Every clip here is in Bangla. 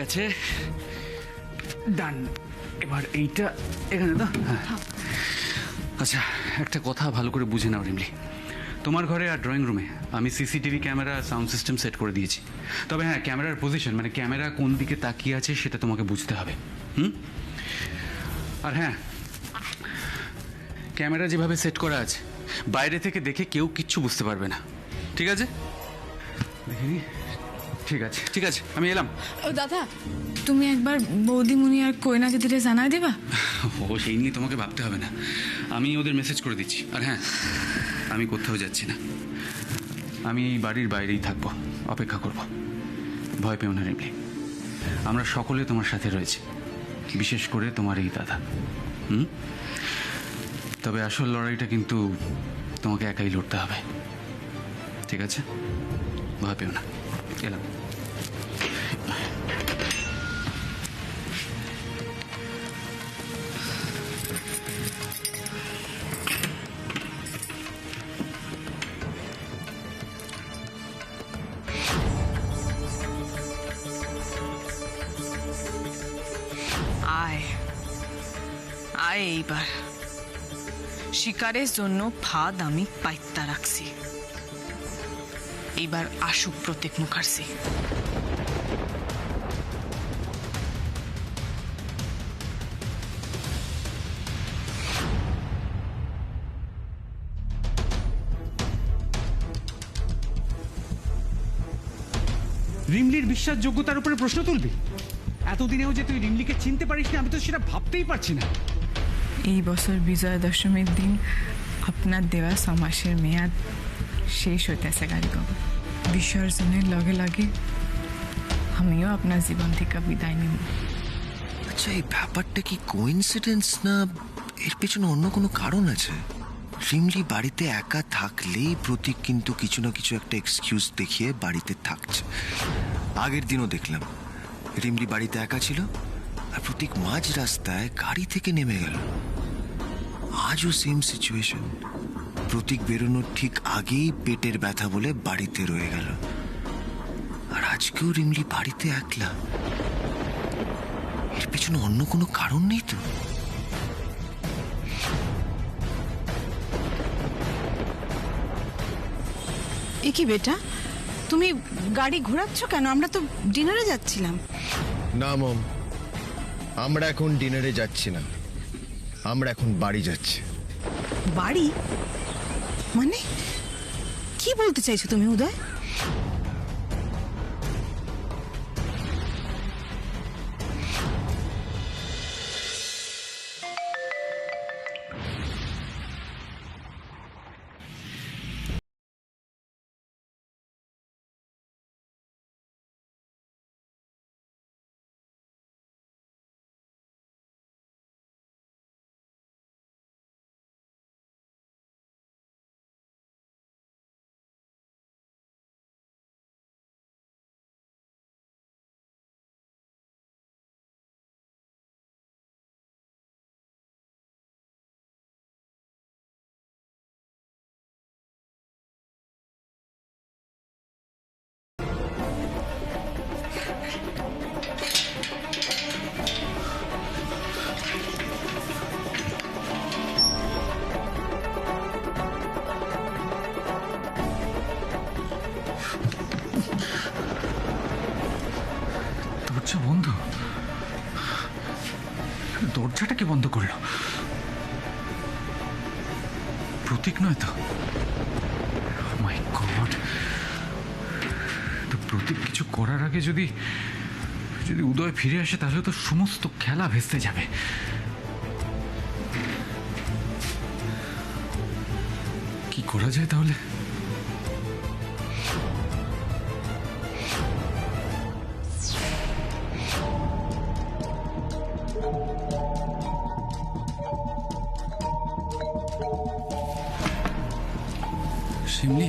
গেছে। ডান। এবার এইটা এখানে দাও। হ্যাঁ। আচ্ছা, একটা কথা ভালো করে বুঝে নাও রিমলি, তোমার ঘরে আর ড্রয়িং রুমে আমি CCTV camera, sound system set করে দিয়েছি। তবে হ্যাঁ, ক্যামেরার পজিশন মানে ক্যামেরা কোন দিকে তাকিয়ে আছে সেটা তোমাকে বুঝতে হবে। আর হ্যাঁ, ক্যামেরা যেভাবে সেট করা আছে বাইরে থেকে দেখে কেউ কিচ্ছু বুঝতে পারবে না, ঠিক আছে? দেখিনি? ঠিক আছে ঠিক আছে, আমি এলাম। দাদা, তুমি একবার বৌদিমণি আর কইনাকে দিলে জানাই দেবা? ও সেই নিয়ে তোমাকে ভাবতে হবে না, আমি ওদের মেসেজ করে দিচ্ছি। আর হ্যাঁ, আমি কোথাও যাচ্ছি না, আমি এই বাড়ির বাইরেই থাকবো, অপেক্ষা করব। ভয় পেও না রিমলি, আমরা সকলে তোমার সাথে রয়েছি, বিশেষ করে তোমার এই দাদা। তবে আসল লড়াইটা কিন্তু তোমাকে একাই লড়তে হবে, ঠিক আছে? ভয় পেও না, এলাম। আয় আয়, এইবার শিকারের জন্য ফাঁদ আমি পাইত্যা রাখছি। এইবার আসুক প্রতীক মুখার্জি। রিমলির বিশ্বাসযোগ্যতার উপরে প্রশ্ন তুলবি? এতদিনেও যে তুই রিমলিকে চিনতে পারিস না, আমি তো সেটা ভাবতেই পারছি না। এই বছর বিজয়া দশমীর দিন আপনার দেওয়া 6 মাসের মেয়াদ শেষ হইতেছে গাড়িগো। বিসর্জনের লগে লগে আমিও আপনার জীবন থেকে বিদায় নিব। আচ্ছা, এই ব্যাপারটা কি কোইন্সিডেন্স না এর পেছনে অন্য কোনো কারণ আছে? রিমলি বাড়িতে একা থাকলেই প্রতীক কিন্তু কিছু না কিছু একটা এক্সকিউজ দেখিয়ে বাড়িতে থাকছে। আগের দিনও দেখলাম রিমলি বাড়িতে একা ছিল আর প্রতীক মাঝ রাস্তায় গাড়ি থেকে নেমে গেল। আজও সেম সিচুয়েশন, প্রতীক বেরোনোর ঠিক আগেই পেটের ব্যথা বলে বাড়িতে রয়ে গেল। আর আজকেও রিমলি বাড়িতে একলা। এর পেছনে অন্য কোনো কারণ নেই তো? এ কি বেটা, তুমি গাড়ি ঘোরাচ্ছ কেন? আমরা তো ডিনারে যাচ্ছিলাম। না মম, আমরা এখন ডিনারে যাচ্ছি না, আমরা এখন বাড়ি যাচ্ছি। বাড়ি মানে কি বলতে চাইছো তুমি উদয়? দরজা বন্ধ? দরজাটা কে বন্ধ করলো? প্রতীক নয় তো? মাই গড! তো প্রতীক কিছু করার আগে যদি উদয় ফিরে আসে তাহলে তো সমস্ত খেলা ভেস্তে যাবে। কি করা যায় তাহলে? শিমলি,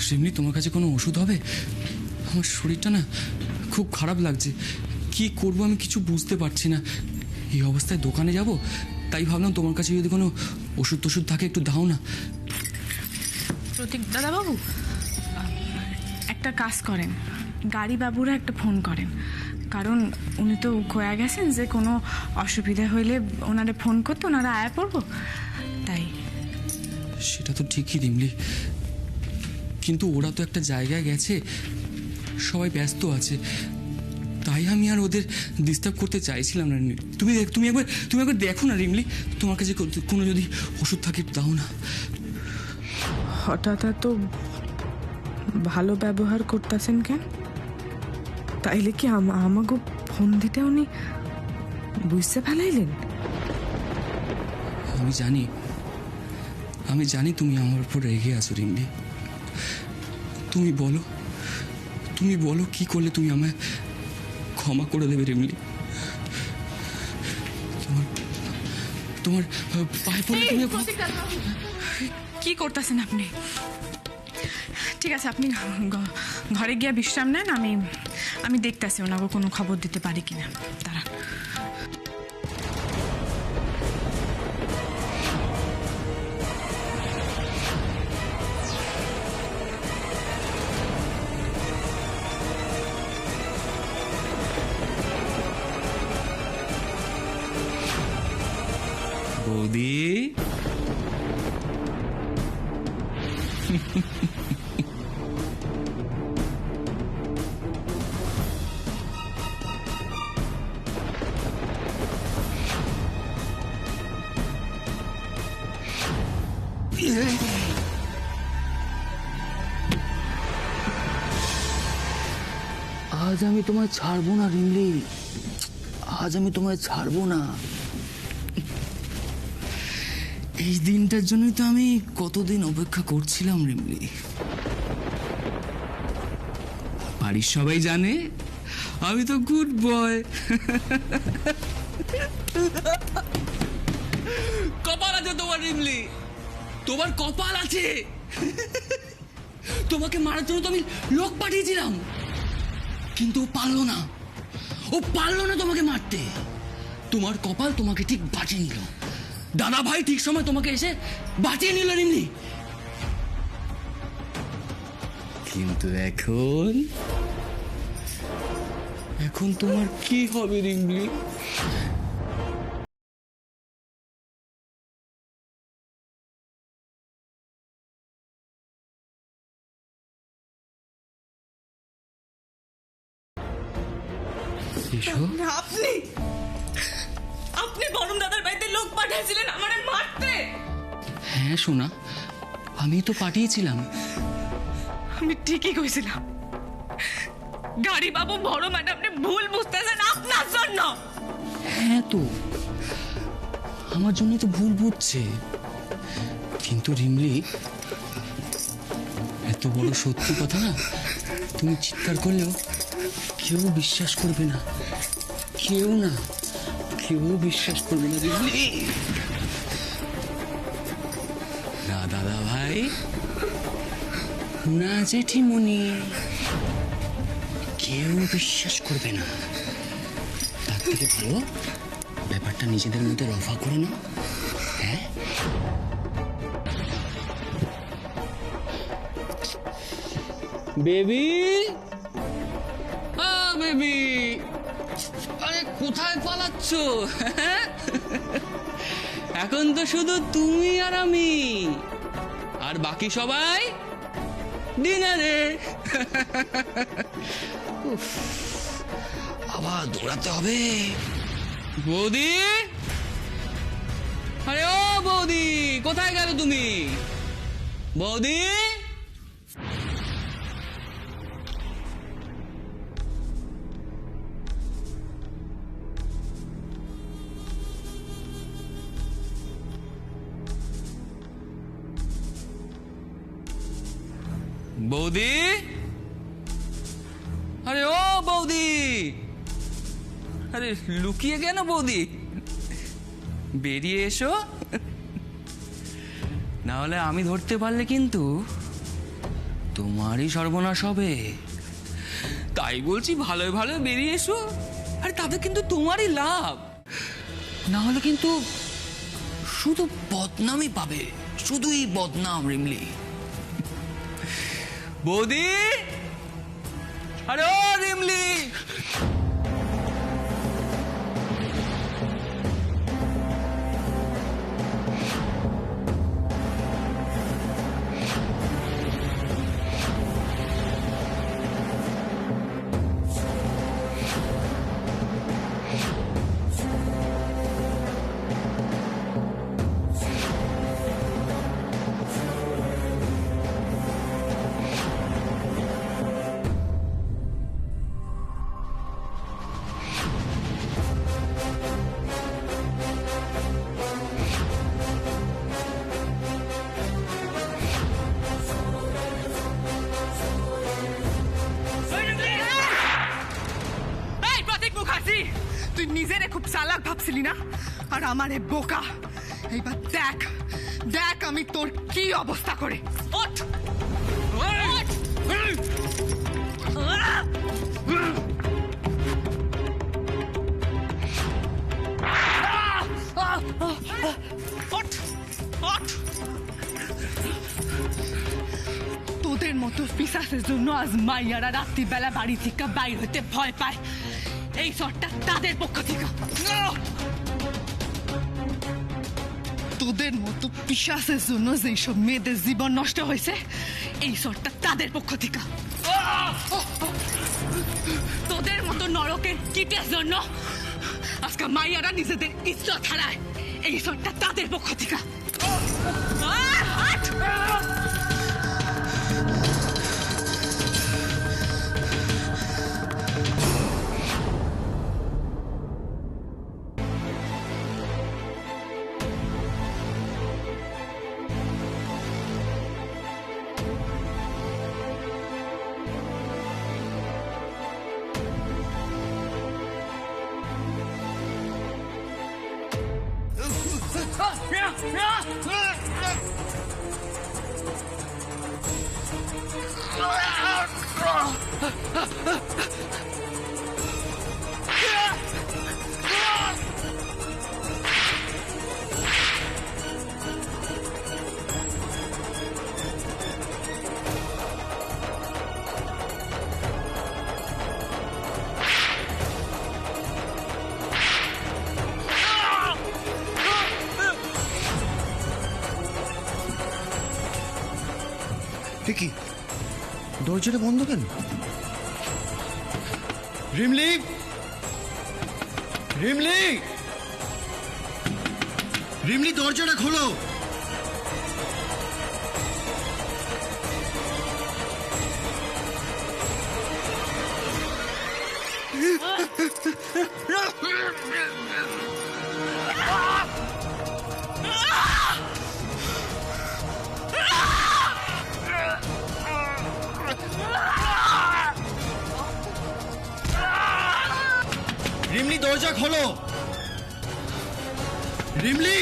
শিমলি, তোমার কাছে কোনো ওষুধ হবে? আমার শরীরটা না খুব খারাপ লাগছে, কি করব আমি কিছু বুঝতে পারছি না। এই অবস্থায় দোকানে যাব, তাই ভাবলাম তোমার কাছে যদি কোনো ওষুধ টষুধ থাকে একটু দাও না। প্রতীক দাদাবাবু, একটা একটা কাজ করেন, গাড়ি বাবুরা একটা ফোন করেন, কারণ উনি তো খোয়া গেছেন, যে কোনো অসুবিধা হইলে ওনারে ফোন করতে ওনারা আয়া পড়বো, তাই। সেটা তো ঠিকই রিমলি, কিন্তু ওরা তো একটা জায়গায় গেছে, সবাই ব্যস্ত আছে, তাই আমি আর ওদের ডিস্টার্ব করতে চাইছিলাম না। তুমি একবার দেখো না রিমলি, তোমার কাছে কোনো যদি ওষুধ থাকে দাও না। হঠাৎ এত ভালো ব্যবহার করতেছেন কেন? তাইলে কি আমাকে ফোন দিতে উনি বুঝতে ফেলাইলেন? আমি জানি তুমি আমার উপর রেগে আছো রিমলি। তুমি বলো কি করলে তুমি আমায় ক্ষমা করে দেবে রিমলি? তোমার পায়ে পড়ে তুমি কি করতেছেন আপনি? ঠিক আছে, আপনি ঘরে গিয়ে বিশ্রাম নেন, আমি দেখতেছি ওনাকে কোনো খবর দিতে পারি কিনা। তারা বৌদি, আজ আমি তোমায় ছাড়বো না রিমলি, আজ আমি তোমায় ছাড়বো না। এই দিনটার জন্যই তো আমি কতদিন অপেক্ষা করছিলাম রিমলি। বাড়ির সবাই জানে আমি তো গুড বয়। কপাল আছে তোমার রিমলি, তোমার কপাল আছে। তোমাকে মারার জন্য তো আমি লোক পাঠিয়েছিলাম, কিন্তু ও পারলো না তোমাকে মারতে। তোমার কপাল তোমাকে ঠিক বাঁচিয়ে নিল। দাদা ভাই ঠিক সময় তোমাকে এসে বাঁচিয়ে নিল রিমলি। কিন্তু এখন তোমার কি হবে রিমলি? আপনি বরুণ দাদার বাড়িতে লোক পাঠিয়েছিলেন আমারে মারতে? হ্যাঁ সোনা, আমি তো পাঠিয়েছিলাম। আমি ঠিকই কইছিলাম, গাড়ি বাবু বড় মানে আপনি ভুল বুঝতেছেন আপনার জন্য। হ্যাঁ তো আমার জন্য তো ভুল বুঝছে, কিন্তু রিমলি এত বড় সত্যি কথা না, তুমি চিৎকার করলেও কেউ বিশ্বাস করবে না, কেউ বিশ্বাস করবে না রিমলি। না দাদা ভাই, না জেঠিমণি, কেউ বিশ্বাস করবে না। তার থেকে ভালো ব্যাপারটা নিজেদের মধ্যে রফা করে না। হ্যাঁ, বেবি, বেবি, আরে কোথায় পালাচ্ছ? এখন তো শুধু তুমি আর আমি, আর বাকি সবাই ডিনারে। আবার দৌড়াতে হবে। বৌদি, আরে ও বৌদি, কোথায় গেল তুমি? বৌদি, বৌদি, আরে ও বৌদি, আরে লুকিয়ে কেন বৌদি? বেরিয়ে এসো, না হলে আমি ধরতে পারলে কিন্তু তোমারই সর্বনাশ হবে। তাই বলছি ভালোই ভালো বেরিয়ে এসো, আরে তাতে কিন্তু তোমারই লাভ, না হলে কিন্তু শুধু বদনামই পাবে, শুধুই বদনাম রিমলি। বৌদি, আরে ও রিমলি! এই প্রতীক মুখার্জি, তুই নিজেরে খুব চালাক ভাবছিলি না, আর আমারে বোকা। এইবার দেখ দেখ আমি তোর কি অবস্থা করে। ওঠ! ওঠ! ওঠ! ওঠ! তোদের মতো পিসাসের জন্য আজ মাইয়ারা রাত্রিবেলা বাড়ি থেকে বাইর হতে ভয় পায়। এই শটটা তাদের পক্ষ থেকে। তোদের মতো পিসাসের জন্য যেসব মেয়েদের জীবন নষ্ট হয়েছে, এই শটটা তাদের পক্ষ থেকে। তোদের মতো নরকের কীটের জন্য আজকে মাইয়ারা নিজেদের ইজ্জত হারায়, এই শটটা তাদের পক্ষ থেকে। কি দরজাটা বন্ধ কেন? রিমলি, রিমলি, রিমলি, দরজাটা খোলো। রিমলি, দরজা খোলো। রিমলি,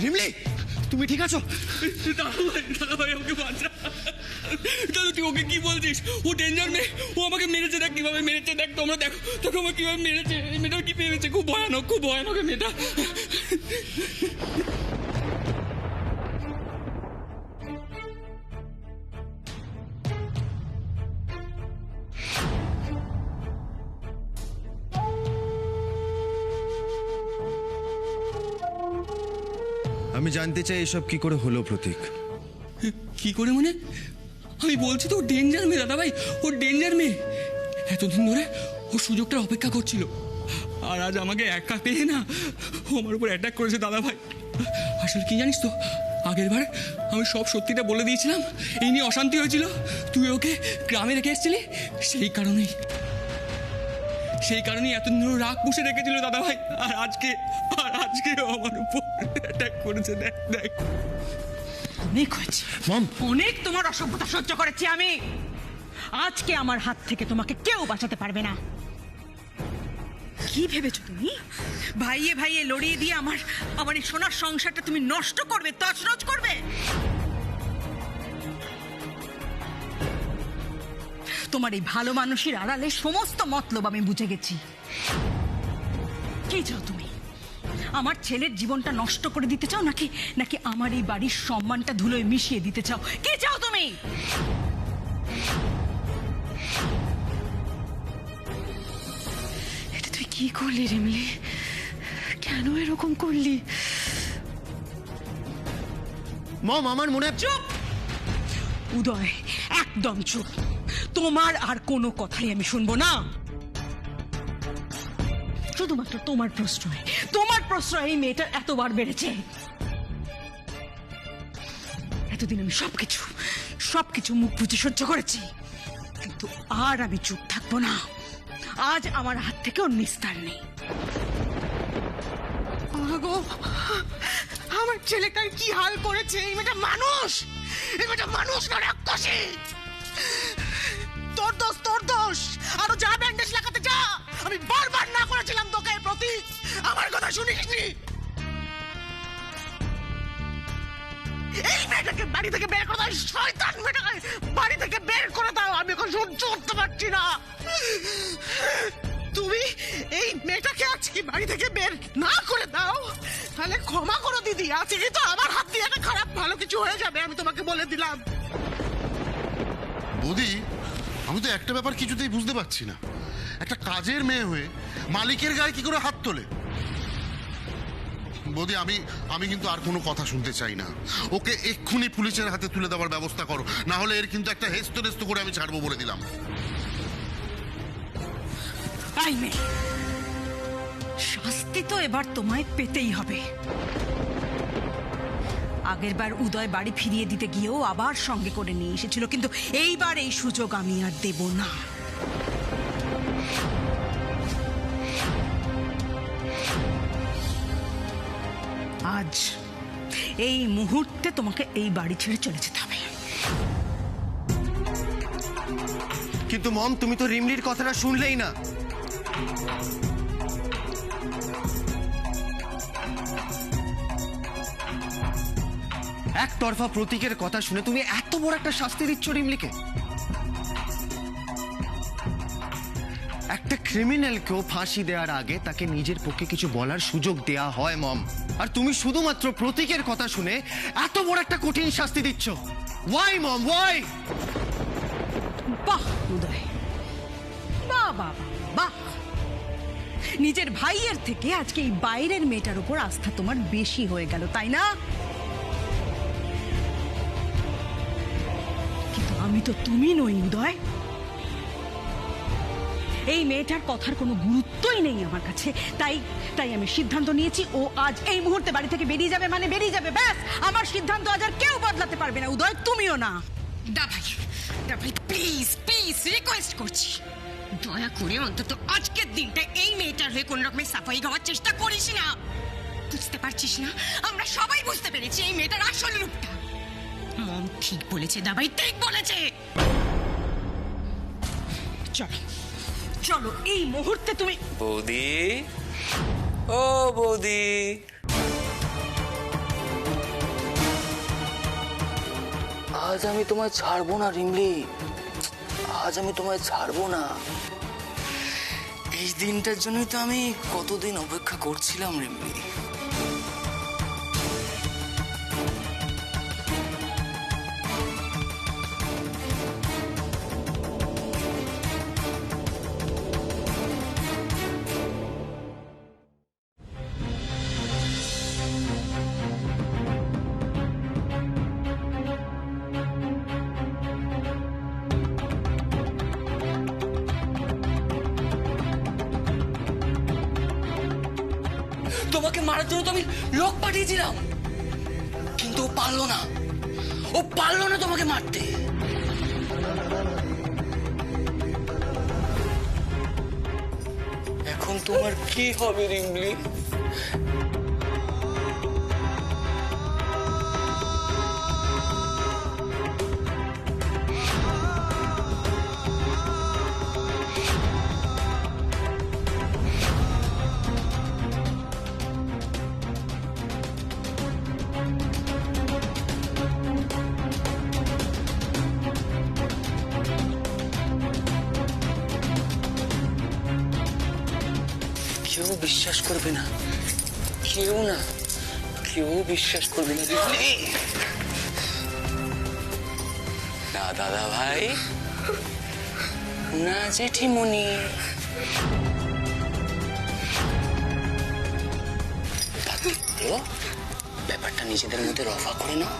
রিমলি, তুমি ঠিক আছো? দাদা ভাই আমাকে বাঁচা। দাদা তুই ওকে কি বলছিস? ও ডেঞ্জার মেয়ে, ও আমাকে মেরেছে। দেখ কিভাবে মেরেছে, দেখ তোমরা দেখো দেখো আমাকে কিভাবে মেরেছে। এই মেয়েটা কি ভেবেছে? খুব ভয়ানক, খুব ভয়ানক এই মেয়েটা। আমি জানতে চাই এসব কি করে হলো প্রতীক। কি করে মানে? আমি বলছি তো ও ডেঞ্জার মেয়ে দাদা ভাই, ও ডেঞ্জার মেয়ে। এতদিন ধরে ও সুযোগটার অপেক্ষা করছিল, আর আজ আমাকে একা পেয়ে না ও আমার উপর অ্যাটাক করেছে দাদা ভাই। আসলে কি জানিস তো, আগের বার আমি সব সত্যিটা বলে দিয়েছিলাম, এই নিয়ে অশান্তি হয়েছিল, তুই ওকে গ্রামে রেখে এসেছিলি, সেই কারণেই সেই কারণেই এতদিন ধরে রাগ পুষে রেখেছিল দাদা ভাই। আর আজকে আমার উপর অ্যাটাক করেছে। দেখ অনেক হয়েছে মম অনেক তোমার অসভ্যতা সহ্য করেছি আমি। আজকে আমার হাত থেকে তোমাকে কেউ বাঁচাতে পারবে না। কি ভেবেছো তুমি? ভাইয়ে ভাইয়ে লড়িয়ে দিয়ে আমার এই সোনার সংসারটা তুমি নষ্ট করবে, তছনছ করবে? তোমার এই ভালো মানুষের আড়ালে সমস্ত মতলব আমি বুঝে গেছি। কি চাও তুমি? আমার ছেলের জীবনটা নষ্ট করে দিতে চাও নাকি আমার এই বাড়ির সম্মানটা ধুলোয় মিশিয়ে দিতে চাও? কি চাও তুমি? এটা তুই কি করলি রিমলি? কেন এরকম করলি? মম আমার মনে চুপ উদয়, একদম চুপ। তোমার আর কোনো কথাই আমি শুনবো না। শুধুমাত্র তোমার প্রশ্রয় এই মেয়েটার এতবার বেড়েছে। এতদিন আমি সবকিছু মুখ বুঝে সহ্য করেছি, কিন্তু আর আমি চুপ থাকবো না। আজ আমার হাত থেকে ওর নিস্তার নেই। আমার ছেলেটার কি হাল করেছে এই মেয়েটা! মানুষ না রাক্ষসী। তোর দোষ। আরো যা ব্যান্ডেজ লাগাতে যা। আমি বারবার না করেছিলাম তোকে প্রতি, আমার কথা শুনিসনি? এই মেয়েটাকে বাড়ি থেকে বের করে দাও, শয়তান মেয়েটাকে বাড়ি থেকে বের করে দাও। আমি এখন সহ্য করতে পারছি না। তুমি এই মেয়েটাকে আজকে বাড়ি থেকে বের না করে দাও, তাহলে ক্ষমা করো দিদি। আজকে তো আমার হাত দিয়ে একটা খারাপ ভালো কিছু হয়ে যাবে, আমি তোমাকে বলে দিলাম। বৌদি, আমি তো একটা ব্যাপার কিছুতেই বুঝতে পারছি না। একটা কাজের মেয়ে হয়ে মালিকের গায়ে কি করে হাত তোলে? বৌদি, আমি কিন্তু আর কোনো কথা শুনতে চাই না। ওকে এক্ষুনি পুলিশের হাতে তুলে দেওয়ার ব্যবস্থা করো, না হলে এর কিন্তু একটা হেস্ত করে আমি ছাড়বো বলে দিলাম। শাস্তি তো এবার তোমায় পেতেই হবে। আগের বার উদয় বাড়ি ফিরিয়ে দিতে গিয়েও আবার সঙ্গে করে নিয়ে এসেছিল, কিন্তু এইবার এই সুযোগ আমি আর দেব না। আজ এই মুহূর্তে তোমাকে এই বাড়ি ছেড়ে চলে যেতে হবে। কিন্তু মম, তুমি তো রিমলির কথাটা শুনলেই না। একতরফা প্রতীকের কথা শুনে তুমি এত বড় একটা শাস্তি দিচ্ছ রিমলিকে। একটা ক্রিমিনালকেও ফাঁসি দেওয়ার আগে তাকে নিজের পক্ষে কিছু বলার সুযোগ দেয়া হয় মম, আর তুমি শুধুমাত্র প্রতীকের কথা শুনে এত বড় একটা কঠিন শাস্তি দিচ্ছ। ওয়াই মম, ওয়াই? বাহ উদয়, বাহ বাহ বাহ। নিজের ভাইয়ের থেকে আজকে এই বাইরের মেয়েটার উপর আস্থা তোমার বেশি হয়ে গেল, তাই না? কিন্তু আমি তো তুমি নই উদয়। এই মেয়েটার কথার কোনো গুরুত্বই নেই আমার কাছে। তাই আমি সিদ্ধান্ত নিয়েছি, ও আজ এই মুহূর্তে বাড়ি থেকে বেরিয়ে যাবে, মানে বেরিয়ে যাবে, ব্যাস। আমার সিদ্ধান্ত আজ আর কেউ বদলাতে পারবে না উদয়, তুমিও না। দা ভাই প্লিজ রিকোয়েস্ট করছি, দয়া করে অন্তত আজকের দিনটা এই মেয়েটার হয়ে কোন রকমের সাফাই গাওয়ার চেষ্টা করিস না। বুঝতে পারছিস না? আমরা সবাই বুঝতে পেরেছি এই মেয়েটার আসল রূপটা। মন ঠিক বলেছে দা ভাই, ঠিক বলেছে। চলো এই মুহূর্তে তুমি। বৌদি, ও বৌদি, আজ আমি তোমায় ছাড়বো না রিমলি, আজ আমি তোমায় ছাড়বো না। এই দিনটার জন্যই তো আমি কতদিন অপেক্ষা করছিলাম রিমলি। তোমাকে মারার জন্য তো আমি লোক পাঠিয়েছিলাম, কিন্তু ও পারলো না তোমাকে মারতে। তোমার কি হবে রিমলি? কেউ বিশ্বাস করবে না, কেউ না, কেউ বিশ্বাস করবে না রিমলি। না দাদা ভাই, না জেঠিমণি, তো ব্যাপারটা নিজেদের মধ্যে রফা করে নাও।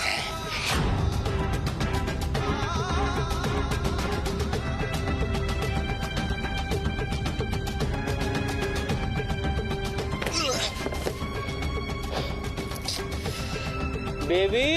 হ্যাঁ, বেবি